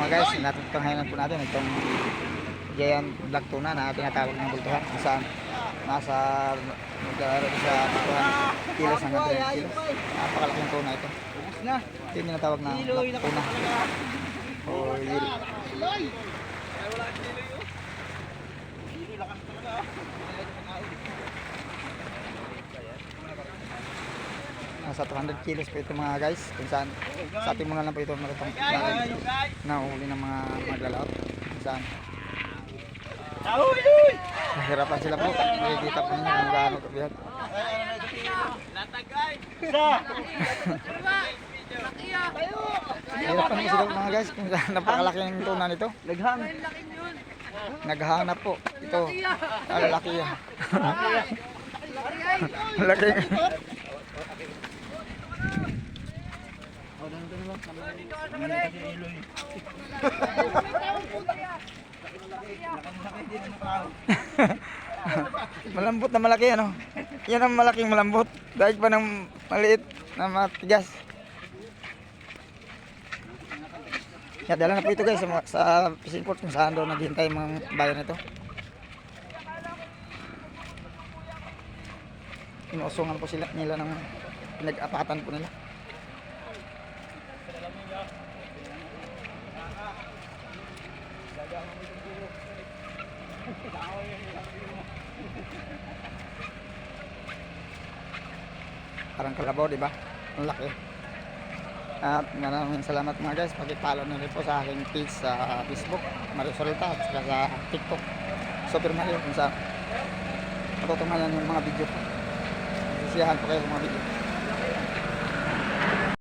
mga guys, natutunghayan po natin itong giant black tuna na tinatawag ng bultuhan. Saan nasa naglalaro sa bultuhan kilos hanggang 3 kilos. Napakalaking tuna ito. Ito yung tinatawag na black tuna o yil. Nasa 200 kilos po ito mga guys, kung saan sa ating mga lang po ito maratang nahuli ng mga maglalaot kung saan mahirapan sila po. Nakikita po ninyo kung gaano kabihat. Mahirapan po sila mga guys kung saan napakalaki ng tuna nito. Naghang na po ito. Lalaki yan. Laki. Malambot na malaki ano. Yan ang malaking malambot. Dahil pa ng maliit na matigas. Yan, dala na po ito guys sa fishing port kung saan doon naghihintay mga bayan nito. Inuusungan po sila nila ng pinag-apatan po nila. Parang kalabaw, di ba? Ang laki. At maraming salamat mga guys. Pag-follow na rin po sa aking page sa Facebook, Marisolta, at saka sa TikTok, Super Mario, kung sa matutungayan yung mga video ko. Sisiyahan po kayo sa mga video.